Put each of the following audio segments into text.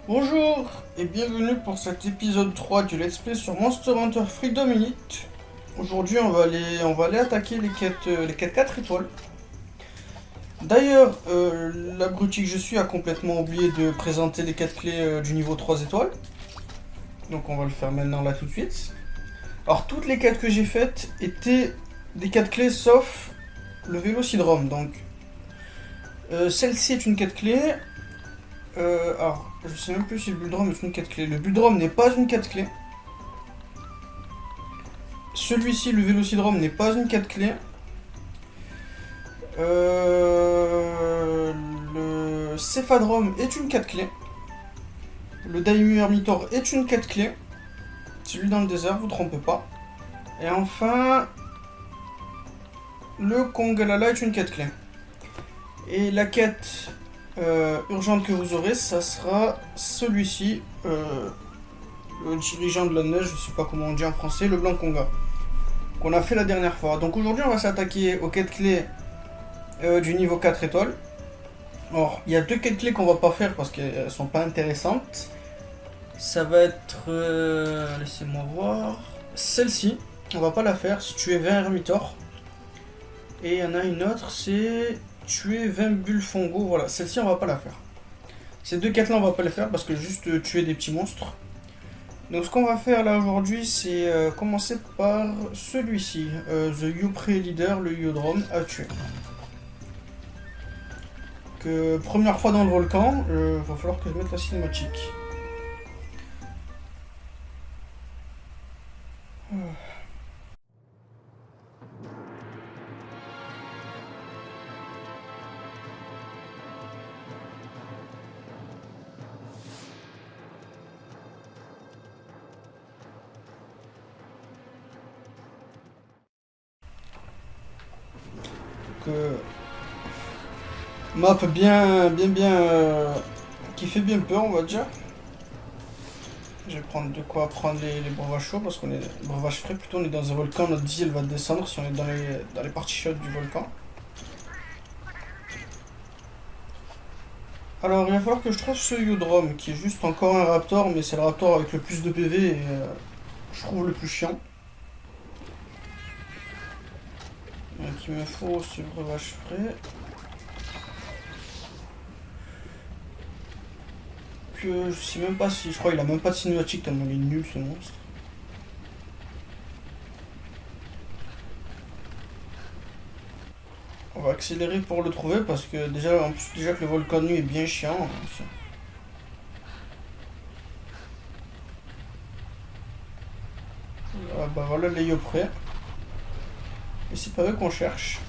Bonjour et bienvenue pour cet épisode 3 du Let's Play sur Monster Hunter Freedom Unit. Aujourd'hui on va aller attaquer les quêtes 4 étoiles. D'ailleurs, l'abruti que je suis a complètement oublié de présenter les quêtes clés du niveau 3 étoiles. Donc on va le faire maintenant là tout de suite. Alors toutes les quêtes que j'ai faites étaient des quêtes clés sauf le Vélocidrome. Donc celle-ci est une quête clé. Alors, je sais même plus si le Buldrum est une quête clé. Le Buldrum n'est pas une quête clé. Celui-ci, le Vélocidrome, n'est pas une quête clé. Le Céphadrome est une quête clé. Le Daimyo Hermitor est une quête clé. Celui dans le désert, vous trompez pas. Et enfin, le Kongalala est une quête clé. Et la quête urgente que vous aurez, ça sera celui-ci. Le dirigeant de la neige, je sais pas comment on dit en français, le Blanc Conga. Qu'on a fait la dernière fois. Donc aujourd'hui, on va s'attaquer aux quêtes clés du niveau 4 étoiles. Alors, il y a deux quêtes clés qu'on va pas faire parce qu'elles sont pas intéressantes. Ça va être... laissez-moi voir... Celle-ci, on va pas la faire, c'est tuer 20 Hermitor. Et il y en a une autre, c'est tuer 20 Bulfongo. Voilà, celle-ci, on va pas la faire. Ces deux quêtes-là, on va pas les faire parce que juste tuer des petits monstres. Donc ce qu'on va faire là aujourd'hui, c'est commencer par celui-ci, The Yupre Leader, le Yodrome à tuer. Première fois dans le volcan, va falloir que je mette la cinématique. Donc, map qui fait bien peur, on va dire. Je vais prendre de quoi prendre les breuvages chauds parce qu'on est breuvages frais plutôt, on est dans un volcan, notre vie elle va descendre si on est dans les parties chaudes du volcan. Alors il va falloir que je trouve ce Yodrome qui est juste encore un raptor, mais c'est le raptor avec le plus de PV et je trouve le plus chiant. Donc il me faut ce breuvage frais. Que je sais même pas si. Je crois qu'il a même pas de cinématique tellement il est nul ce monstre. On va accélérer pour le trouver parce que déjà, en plus, déjà que le volcan de nuit est bien chiant. Ah bah voilà les yopré. Et c'est pas eux qu'on cherche.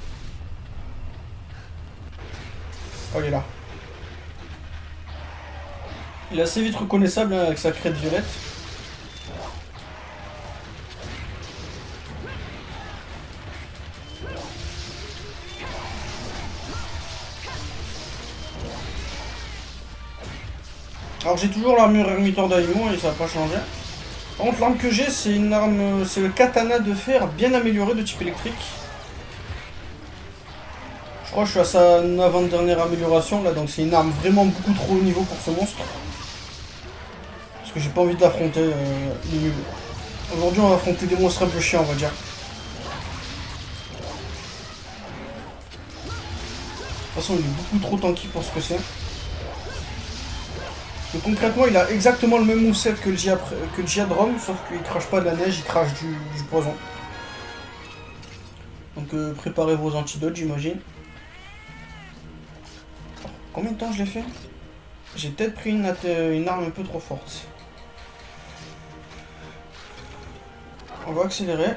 Oh il est là. Il est assez vite reconnaissable hein, avec sa crête violette. Alors j'ai toujours l'armure Hermitor d'Aimon et ça n'a pas changé. Par contre l'arme que j'ai c'est une arme, c'est le katana de fer bien amélioré de type électrique. Je crois que je suis à sa avant-dernière amélioration là, donc c'est une arme vraiment beaucoup trop haut niveau pour ce monstre. Parce que j'ai pas envie de l'affronter, il est nul. Aujourd'hui on va affronter des monstres un peu chiants on va dire. De toute façon il est beaucoup trop tanky pour ce que c'est. Donc concrètement il a exactement le même moveset que le Giadrome, sauf qu'il crache pas de la neige, il crache du poison. Donc préparez vos antidotes j'imagine. Combien de temps je l'ai fait? J'ai peut-être pris une arme un peu trop forte. On va accélérer.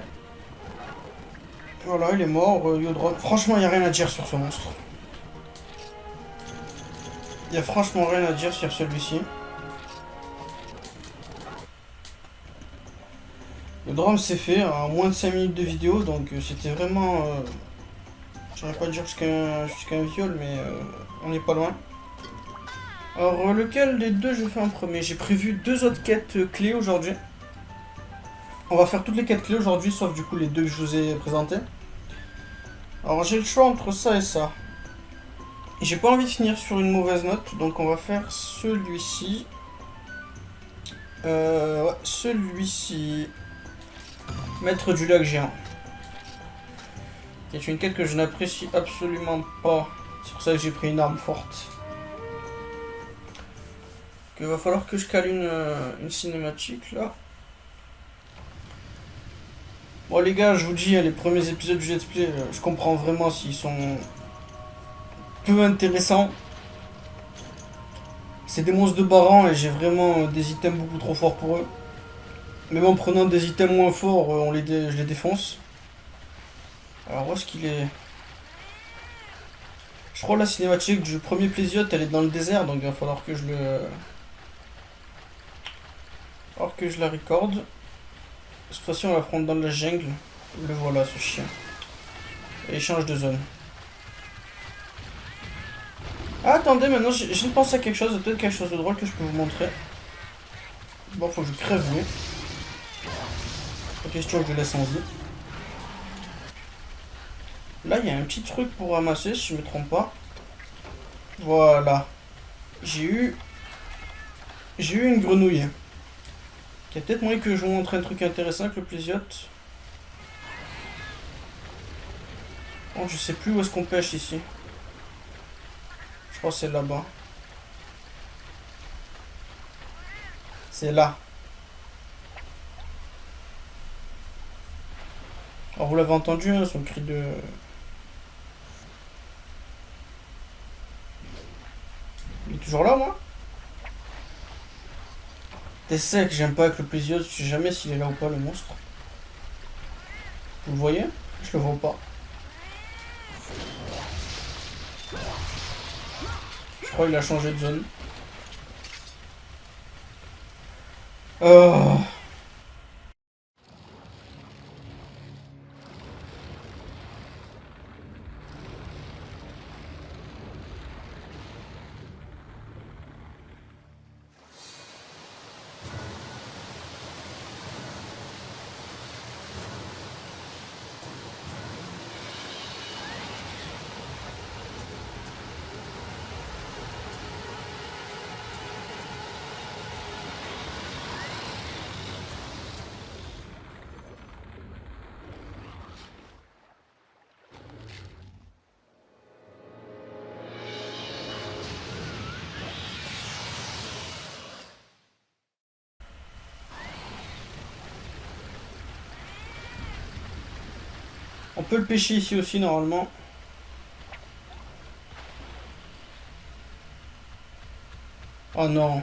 Voilà, il est mort, Yodrome. Franchement, il n'y a rien à dire sur ce monstre. Il n'y a franchement rien à dire sur celui-ci. Yodrome c'est fait en moins de 5 minutes de vidéo, donc c'était vraiment... j'aurais pas dire jusqu'à un viol, mais on n'est pas loin. Alors, lequel des deux je fais en premier? J'ai prévu deux autres quêtes clés aujourd'hui. On va faire toutes les quêtes clés aujourd'hui, sauf du coup les deux que je vous ai présentées. Alors j'ai le choix entre ça et ça. J'ai pas envie de finir sur une mauvaise note, donc on va faire celui-ci. Ouais, celui-ci. Maître du lac géant. Qui est une quête que je n'apprécie absolument pas. C'est pour ça que j'ai pris une arme forte. Il va falloir que je cale une cinématique là. Bon les gars, je vous dis, les premiers épisodes du let's play, je comprends vraiment s'ils sont peu intéressants. C'est des monstres de Baran et j'ai vraiment des items beaucoup trop forts pour eux. Même en prenant des items moins forts, je les défonce. Alors où est-ce qu'il est? Je crois la cinématique du premier Plésiote, elle est dans le désert, donc il va falloir que je le... Alors que je la recorde. Cette fois-ci, on va prendre dans la jungle. Le voilà, ce chien. Et il change de zone. Ah, attendez, maintenant, je pense à quelque chose. Peut-être quelque chose de drôle que je peux vous montrer. Bon, faut que je crève lui. La question, je le laisse en vie. Là, il y a un petit truc pour ramasser, si je me trompe pas. Voilà. J'ai eu une grenouille. Il y a peut-être moyen que je vous montre un truc intéressant avec le plésiote. Oh, je sais plus où est-ce qu'on pêche ici. Je crois que c'est là-bas. C'est là. Alors vous l'avez entendu, hein, son cri de... Il est toujours là, moi. T'es sec, j'aime pas avec le plésiote, je sais jamais s'il est là ou pas, le monstre. Vous le voyez? Je le vois pas. Je crois qu'il a changé de zone. Oh. On peut le pêcher ici aussi, normalement. Oh non.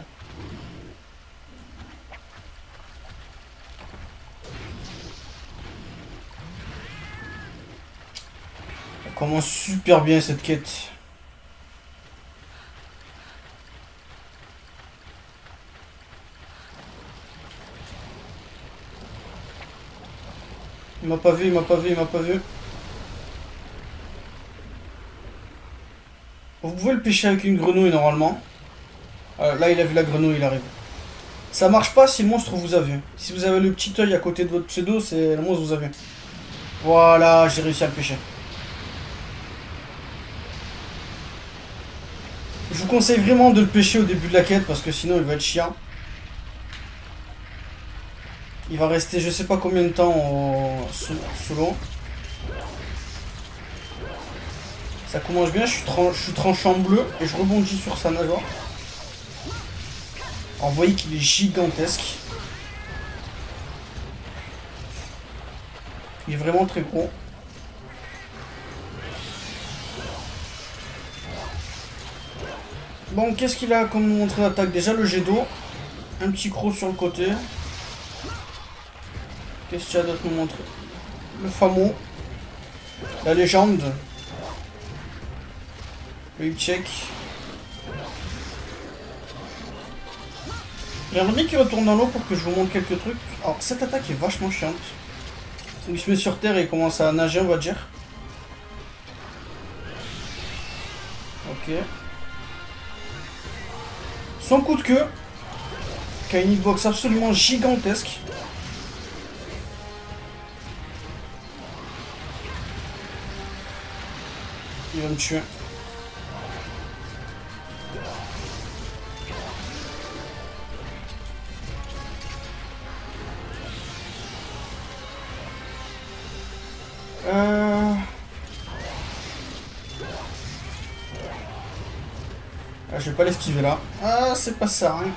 Elle commence super bien cette quête. Il m'a pas vu, il m'a pas vu, il m'a pas vu. Vous pouvez le pêcher avec une grenouille normalement. Là, il a vu la grenouille, il arrive. Ça marche pas si le monstre vous a vu. Si vous avez le petit œil à côté de votre pseudo, c'est le monstre vous a vu. Voilà, j'ai réussi à le pêcher. Je vous conseille vraiment de le pêcher au début de la quête parce que sinon il va être chiant. Il va rester je sais pas combien de temps sous l'eau. Ça commence bien, je suis tranchant bleu et je rebondis sur sa nageoire. Alors, vous voyez qu'il est gigantesque. Il est vraiment très gros. Bon, qu'est-ce qu'il a comme montré d'attaque? Déjà le jet d'eau. Un petit croc sur le côté. Qu'est-ce qu'il y a d'autre nous montrer? Le famo. La légende. Le hip check. J'aimerais bien qu'il retourne dans l'eau pour que je vous montre quelques trucs. Alors cette attaque est vachement chiante. Il se met sur terre et il commence à nager, on va dire. Ok. Son coup de queue, qui a une hitbox absolument gigantesque. Il va me tuer. Ah, je vais pas l'esquiver là. Ah, c'est pas ça, hein.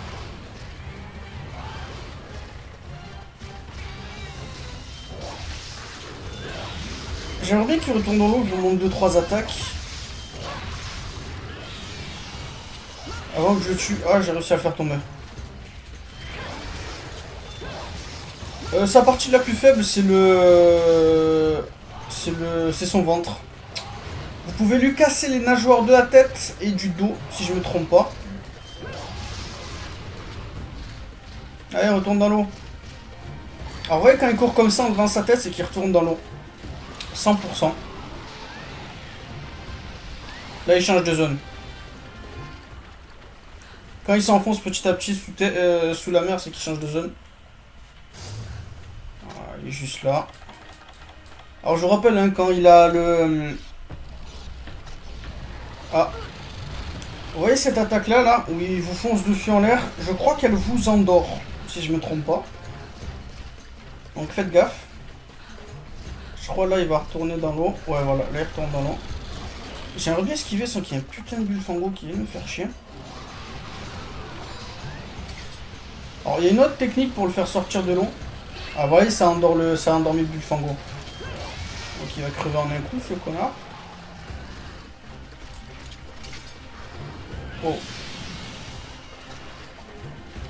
J'aimerais bien qu'il retourne dans l'eau, je lui montre 2-3 attaques. Avant que je le tue. Ah, j'ai réussi à le faire tomber. Sa partie la plus faible, c'est c'est son ventre. Vous pouvez lui casser les nageoires de la tête et du dos, si je me trompe pas. Allez, retourne dans l'eau. Alors, vous voyez, quand il court comme ça en devant sa tête, c'est qu'il retourne dans l'eau. 100%. Là, il change de zone. Quand il s'enfonce petit à petit sous la mer, c'est qu'il change de zone. Voilà, il est juste là. Alors, je vous rappelle, hein, quand il a le... Ah. Vous voyez cette attaque-là, là, où il vous fonce dessus en l'air? Je crois qu'elle vous endort, si je me trompe pas. Donc, faites gaffe. Je crois là il va retourner dans l'eau. Ouais voilà, là il retourne dans l'eau. J'aimerais bien esquiver sans qu'il y ait un putain de Bullfango qui vient me faire chier. Alors il y a une autre technique pour le faire sortir de l'eau. Ah vous voyez, ça a endormi le Bullfango. Donc il va crever en un coup ce connard. Oh.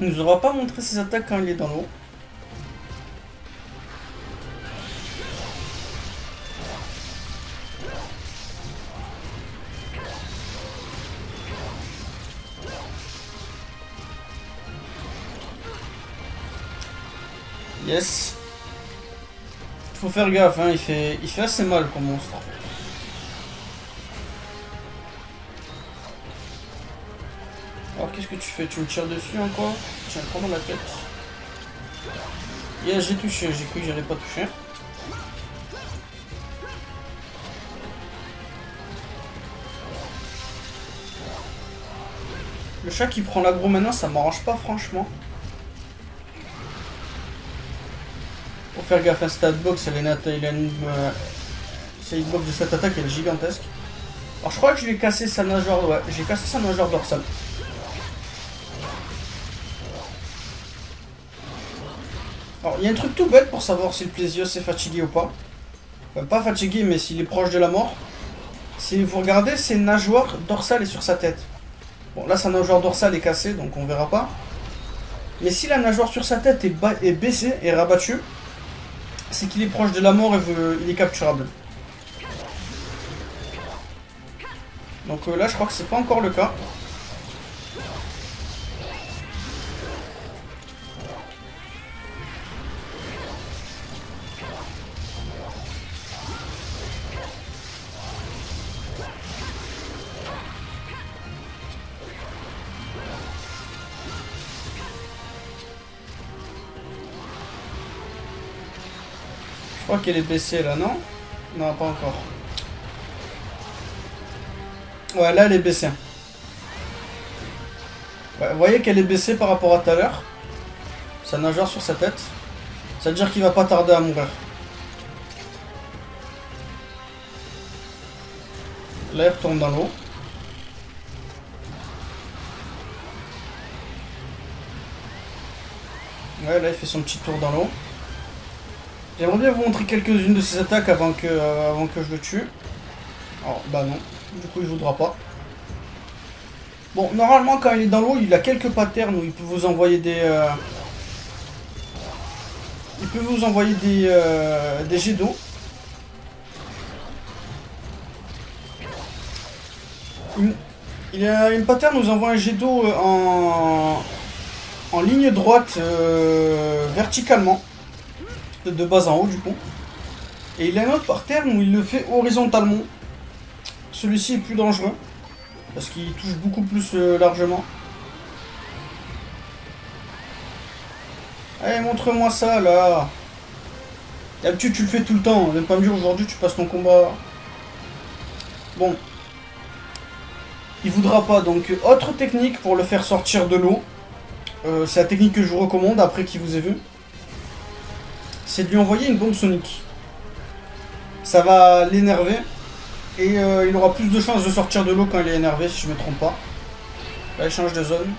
Il nous aura pas montré ses attaques quand il est dans l'eau. Yes. Faut faire gaffe, hein, il fait assez mal comme monstre. Alors qu'est-ce que tu fais? Tu me tires dessus encore? Tiens, prends dans la tête. Yes, j'ai touché, j'ai cru que j'allais pas toucher. Le chat qui prend l'aggro maintenant, ça m'arrange pas franchement. Faut faire gaffe à cette hitbox, cette hitbox de cette attaque, elle est gigantesque. Alors je crois que je lui ai cassé sa nageoire, ouais, j'ai cassé sa nageoire dorsale. Alors il y a un truc tout bête pour savoir si le Plesios est fatigué ou pas. Enfin, pas fatigué, mais s'il est proche de la mort. Si vous regardez, ses nageoires dorsales est sur sa tête. Bon là sa nageoire dorsale est cassée, donc on verra pas. Mais si la nageoire sur sa tête est baissée et rabattue, c'est qu'il est proche de la mort et il est capturable. Donc là je crois que c'est pas encore le cas. Je crois qu'elle est baissée là, non? Non, pas encore. Ouais, là elle est baissée. Ouais, vous voyez qu'elle est baissée par rapport à tout à l'heure. Sa nageoire sur sa tête. Ça veut dire qu'il va pas tarder à mourir. Là il retourne dans l'eau. Ouais, là il fait son petit tour dans l'eau. J'aimerais bien vous montrer quelques-unes de ses attaques avant que je le tue. Alors, bah non. Du coup, il voudra pas. Bon, normalement, quand il est dans l'eau, il a quelques patterns où il peut vous envoyer des... Il peut vous envoyer des jets d'eau. Il a une pattern où nous envoie un jet d'eau en ligne droite verticalement. De bas en haut du coup. Et il a un autre pattern où il le fait horizontalement. Celui-ci est plus dangereux. Parce qu'il touche beaucoup plus largement. Allez, montre-moi ça là. D'habitude tu le fais tout le temps. Même pas me dire aujourd'hui tu passes ton combat. Bon. Il voudra pas. Donc autre technique pour le faire sortir de l'eau. C'est la technique que je vous recommande après qu'il vous ait vu. C'est de lui envoyer une bombe sonique. Ça va l'énerver. Et il aura plus de chances de sortir de l'eau quand il est énervé, si je me trompe pas. Là, il change de zone.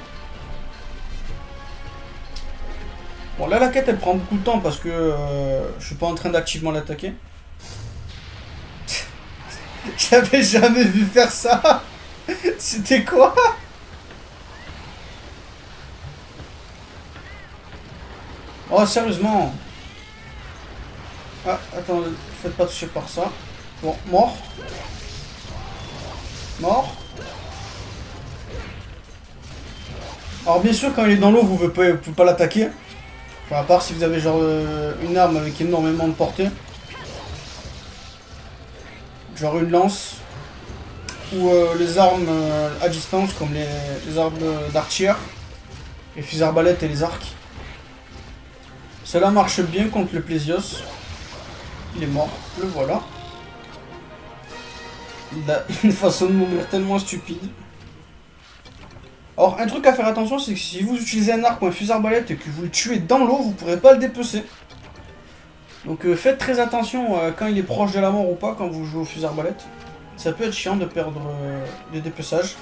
Bon, là, la quête, elle prend beaucoup de temps parce que je suis pas en train d'activement l'attaquer. J'avais jamais vu faire ça. C'était quoi? Oh, sérieusement. Ah, attends, faites pas toucher par ça. Bon, mort. Mort. Alors bien sûr, quand il est dans l'eau, vous pouvez pas l'attaquer. Enfin, à part si vous avez genre une arme avec énormément de portée. Genre une lance. Ou les armes à distance, comme les armes d'archer. Les fusils arbalètes et les arcs. Cela marche bien contre le Plésios. Il est mort, le voilà. Il a une façon de mourir tellement stupide. Alors, un truc à faire attention, c'est que si vous utilisez un arc ou un fusil arbalète et que vous le tuez dans l'eau, vous ne pourrez pas le dépecer. Donc faites très attention quand il est proche de la mort ou pas, quand vous jouez au fusil arbalète. Ça peut être chiant de perdre des dépeçages.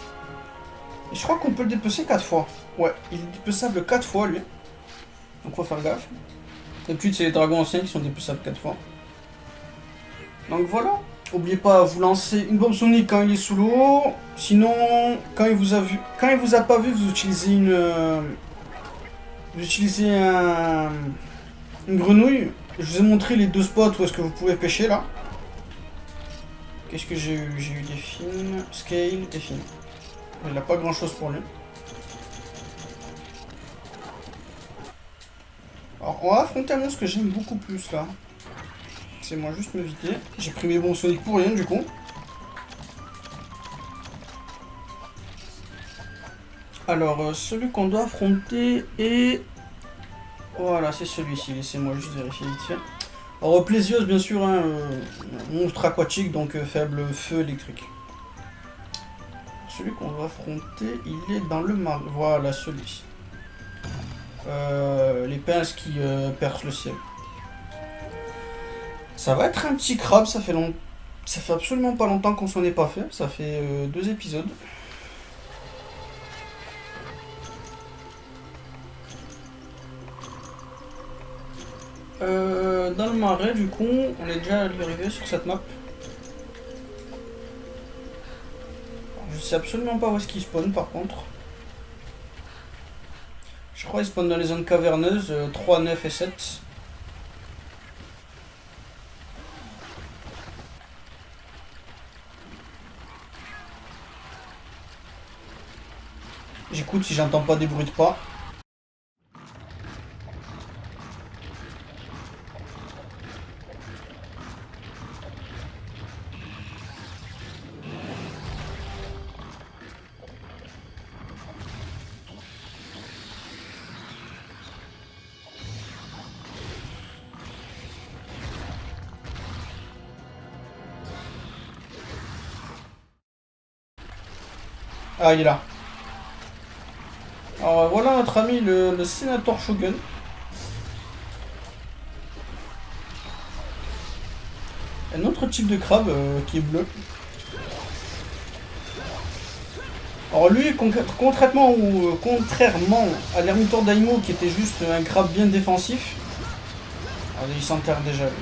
Et je crois qu'on peut le dépecer 4 fois. Ouais, il est dépeçable 4 fois lui. Donc faut faire gaffe. Et puis c'est les dragons anciens qui sont dépeçables 4 fois. Donc voilà. N'oubliez pas, vous lancer une bombe sonique quand il est sous l'eau. Sinon, quand il vous a pas vu, vous utilisez une grenouille. Je vous ai montré les 2 spots où est-ce que vous pouvez pêcher là. Qu'est-ce que j'ai eu? J'ai eu des fines, scale et fines. Il n'a pas grand chose pour lui. Alors on va affronter un monstre que j'aime beaucoup plus là. C'est moi juste me vider. J'ai pris mes bombes soniques pour rien du coup. Alors celui qu'on doit affronter est... Voilà, c'est celui-ci. Laissez-moi juste vérifier vite fait. Alors Plésios bien sûr, hein, monstre aquatique, donc faible feu électrique. Celui qu'on doit affronter, il est dans le mar. Voilà, celui-ci. Les pinces qui percent le ciel. Ça va être un petit crabe, ça fait absolument pas longtemps qu'on s'en est pas fait. Ça fait 2 épisodes. Dans le marais, du coup, on est déjà arrivé sur cette map. Je sais absolument pas où est-ce qu'il spawn par contre. Je crois qu'il spawn dans les zones caverneuses 3, 9 et 7. J'écoute si j'entends pas des bruits de pas. Ah, il est là. Alors voilà notre ami le sénateur Shogun. Un autre type de crabe qui est bleu. Alors lui, contrairement à l'ermitor Daimo qui était juste un crabe bien défensif, allez, il s'enterre déjà lui.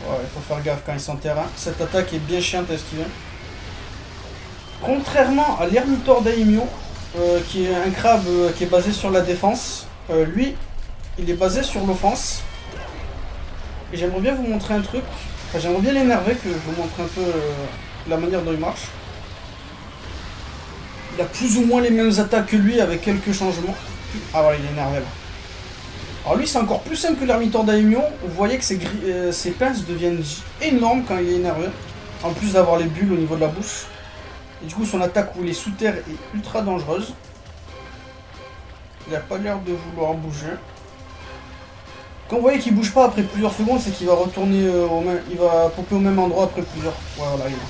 Ouais, il faut faire gaffe quand il s'enterre. Hein. Cette attaque est bien chiante à esquiver. Contrairement à l'ermitor Daimyo, qui est un crabe qui est basé sur la défense, lui, il est basé sur l'offense. Et j'aimerais bien vous montrer un truc. Enfin, j'aimerais bien l'énerver, que je vous montre un peu la manière dont il marche. Il a plus ou moins les mêmes attaques que lui, avec quelques changements. Ah voilà, il est énervé là. Alors lui, c'est encore plus simple que l'ermitor Daimyo. Vous voyez que ses pinces deviennent énormes quand il est énervé. En plus d'avoir les bulles au niveau de la bouche. Et du coup, son attaque où il est sous terre est ultra dangereuse. Il n'a pas l'air de vouloir bouger. Quand vous voyez qu'il bouge pas après plusieurs secondes, c'est qu'il va retourner il va popper au même endroit après plusieurs. Voilà, il est là.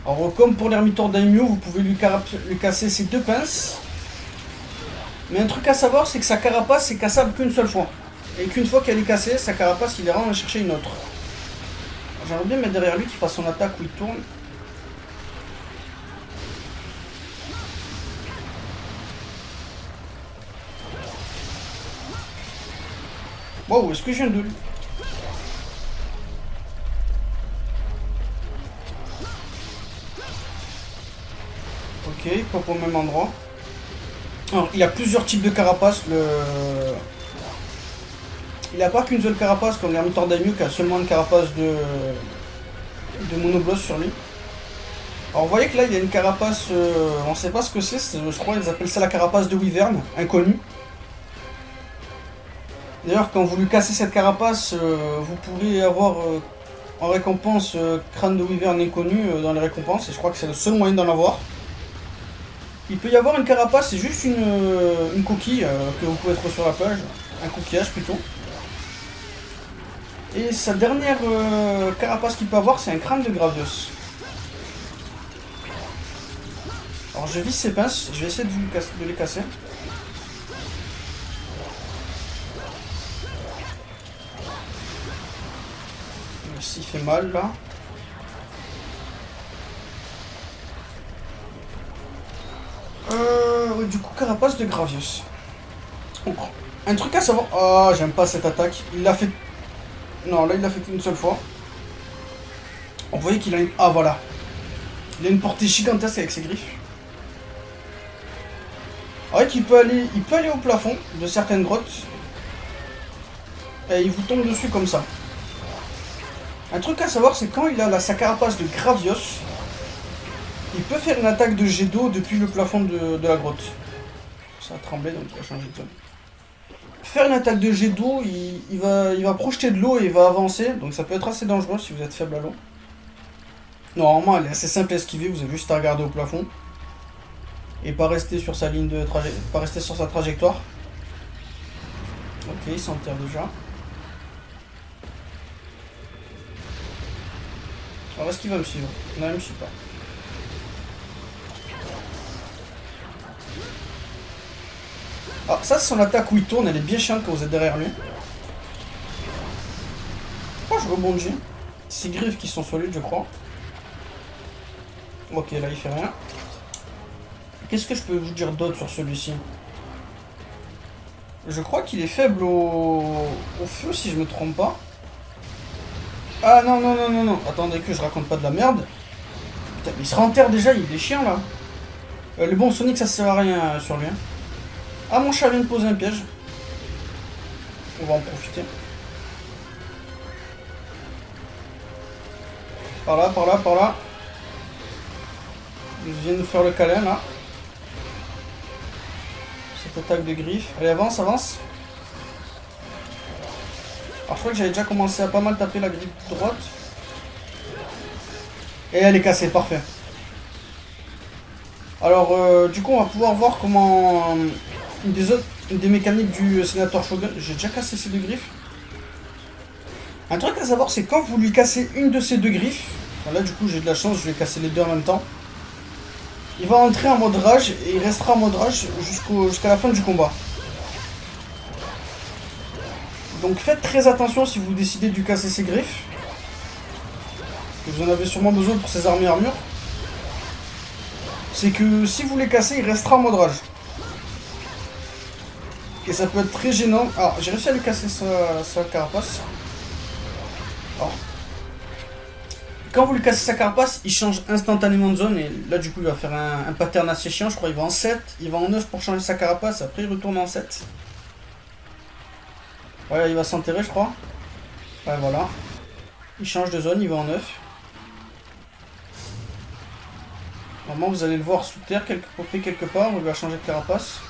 Alors comme pour l'ermitor Daimyo, vous pouvez lui casser ses 2 pinces. Mais un truc à savoir, c'est que sa carapace est cassable qu'une seule fois. Et qu'une fois qu'elle est cassée, sa carapace, il ira en chercher une autre. J'aimerais bien mettre derrière lui qu'il fasse son attaque où il tourne. Wow, est-ce que je viens de lui? Ok, pas au même endroit. Alors, il y a plusieurs types de carapaces. Il n'a pas qu'une seule carapace comme l'Hermitor Daimyo qui a seulement une carapace de monobloss sur lui. Alors vous voyez que là il y a une carapace, on ne sait pas ce que c'est, je crois qu'ils appellent ça la carapace de Wyvern, inconnue. D'ailleurs quand vous lui cassez cette carapace, vous pourrez avoir en récompense crâne de Wyvern inconnu dans les récompenses, et je crois que c'est le seul moyen d'en avoir. Il peut y avoir une carapace, c'est juste une coquille que vous pouvez trouver sur la plage, un coquillage plutôt. Et sa dernière carapace qu'il peut avoir, c'est un crâne de Gravios. Alors je vise ses pinces, je vais essayer de les casser. S'il fait mal là. Ouais, du coup, carapace de Gravios. Un truc à savoir. Ah, j'aime pas cette attaque. Il l'a fait. Non, là il l'a fait qu'une seule fois. Vous voyez qu'il a une. Ah, voilà. Il a une portée gigantesque avec ses griffes. Ouais, il peut aller au plafond de certaines grottes. Et il vous tombe dessus comme ça. Un truc à savoir, c'est quand il a sa carapace de Gravios, il peut faire une attaque de jet d'eau depuis le plafond de la grotte. Ça a tremblé, donc il va changer de zone. Faire une attaque de jet d'eau, il va projeter de l'eau et il va avancer, donc ça peut être assez dangereux si vous êtes faible à l'eau. Normalement, elle est assez simple à esquiver, vous avez juste à regarder au plafond. Et pas rester sur sa ligne de pas rester sur sa trajectoire. Ok, il s'enterre déjà. Alors est-ce qu'il va me suivre? Non, il me suit pas. Ah, ça c'est son attaque où il tourne, elle est bien chiante quand vous êtes derrière lui. Oh, je rebondis. Ses griffes qui sont solides, je crois. Ok, là il fait rien. Qu'est-ce que je peux vous dire d'autre sur celui-ci? Je crois qu'il est faible au feu, si je me trompe pas. Ah non, non, non, non, non. Attendez que je raconte pas de la merde. Putain, mais il se renterre déjà, il y a des chiens là. Le bon Sonic, ça sert à rien sur lui. Hein. Ah, mon chat vient de poser un piège. On va en profiter. Par là, par là, par là. Il vient de nous faire le câlin là. Cette attaque de griffe. Allez, avance, avance. Alors je crois que j'avais déjà commencé à pas mal taper la griffe droite. Et elle est cassée, parfait. Alors du coup on va pouvoir voir comment une des mécaniques du sénateur Shogun. J'ai déjà cassé ces deux griffes. Un truc à savoir, c'est quand vous lui cassez une de ces deux griffes, enfin, là du coup j'ai de la chance, je vais casser les deux en même temps. Il va entrer en mode rage et il restera en mode rage jusqu'à la fin du combat. Donc faites très attention si vous décidez de lui casser ses griffes. Parce que vous en avez sûrement besoin pour ses armes et armures. C'est que si vous les cassez, il restera en mode rage. Et ça peut être très gênant. Alors j'ai réussi à lui casser sa carapace. Alors, quand vous lui cassez sa carapace, il change instantanément de zone. Et là du coup il va faire un pattern assez chiant. Je crois il va en 7, il va en 9 pour changer sa carapace. Après il retourne en 7. Voilà, il va s'enterrer je crois. Ouais voilà. Il change de zone, il va en 9. Normalement vous allez le voir sous terre, popper quelque part, où il va changer de carapace.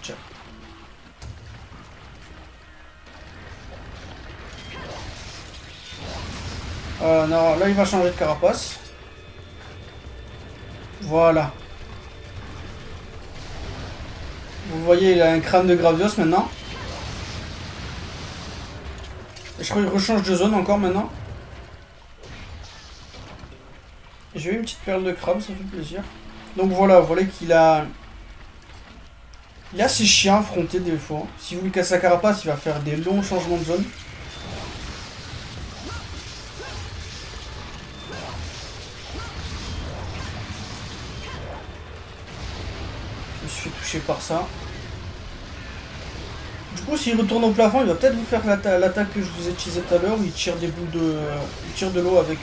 Tiens. Non, là il va changer de carapace. Voilà. Vous voyez, il a un crâne de Gravios maintenant. Et je crois qu'il rechange de zone encore maintenant. J'ai eu une petite perle de crabe, ça fait plaisir. Donc voilà, vous voyez qu'il a Il est assez chiant à affronter des fois. Si vous lui cassez sa carapace, il va faire des longs changements de zone. Je me suis fait toucher par ça. Du coup, s'il retourne au plafond, il va peut-être vous faire l'attaque que je vous ai utilisée tout à l'heure, où il tire des boules de... il tire de l'eau avec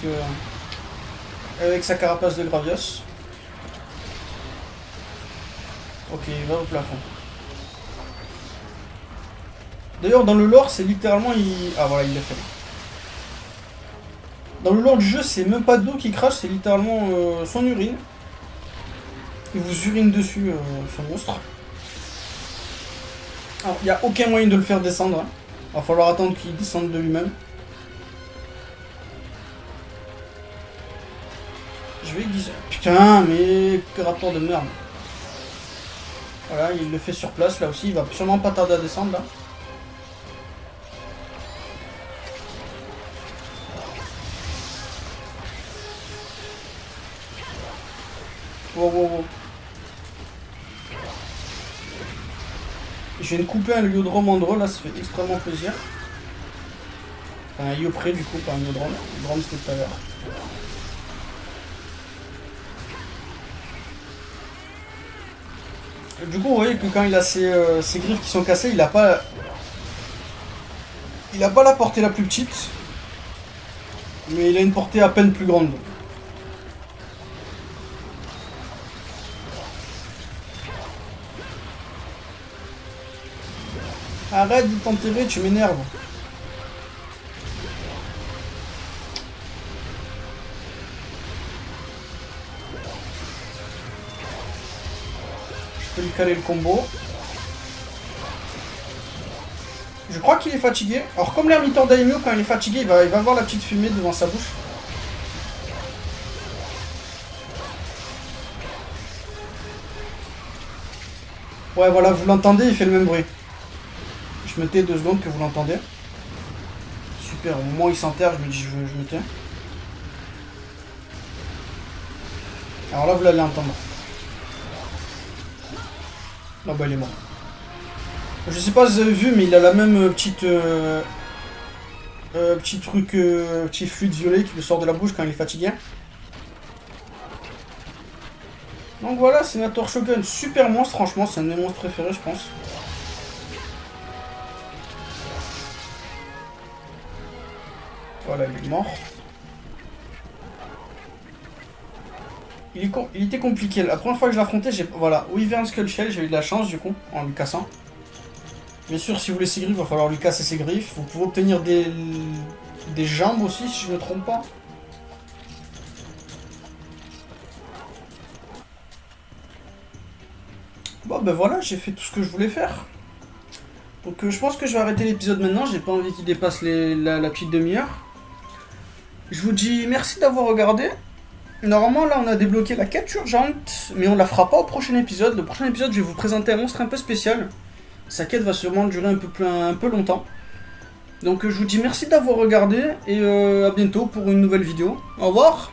sa carapace de Gravios. Ok, il va au plafond. D'ailleurs, dans le lore, c'est littéralement... Ah voilà, il l'a fait. Dans le lore du jeu, c'est même pas d'eau qui crache, c'est littéralement son urine. Il vous urine dessus, ce monstre. Alors, il n'y a aucun moyen de le faire descendre. Hein. Va falloir attendre qu'il descende de lui-même. Je vais aiguiser. Putain, mais que rapport de merde. Voilà, il le fait sur place, là aussi. Il va sûrement pas tarder à descendre, là. Wow, wow, wow. Je viens de couper un Liodrome en drôle, là, ça fait extrêmement plaisir. Enfin, un Iopré, du coup, pas un Liodrome. Le drone, c'était tout à l'heure. Du coup, vous voyez que quand il a ses griffes qui sont cassées, il a pas... Il a pas la portée la plus petite. Mais il a une portée à peine plus grande. Arrête de t'enterrer, tu m'énerves. Je peux lui caler le combo. Je crois qu'il est fatigué. Alors comme l'ermiteur Daimyo, quand il est fatigué, il va avoir la petite fumée devant sa bouche. Ouais, voilà, vous l'entendez, il fait le même bruit. Je me tais 2 secondes que vous l'entendez. Super, au moment où il s'enterre, je me dis je me tais. Alors là, vous l'allez entendre. Là, bah, il est mort. Je sais pas si vous avez vu, mais il a la même petite... petit truc... petit fluide violet qui lui sort de la bouche quand il est fatigué. Donc voilà, Sénateur Shogun, super monstre, franchement, c'est un de mes monstres préférés, je pense. Voilà, il est mort. Il était compliqué. La première fois que je l'affrontais, j'ai... Voilà, Wyvern Skull Shell, j'ai eu de la chance, du coup, en lui cassant. Bien sûr, si vous voulez ses griffes, il va falloir lui casser ses griffes. Vous pouvez obtenir des jambes aussi, si je ne me trompe pas. Bon, ben voilà, j'ai fait tout ce que je voulais faire. Donc je pense que je vais arrêter l'épisode maintenant, j'ai pas envie qu'il dépasse la petite demi-heure. Je vous dis merci d'avoir regardé. Normalement là on a débloqué la quête urgente, mais on la fera pas au prochain épisode. Le prochain épisode je vais vous présenter un monstre un peu spécial. Sa quête va sûrement durer un peu longtemps. Donc je vous dis merci d'avoir regardé et à bientôt pour une nouvelle vidéo. Au revoir.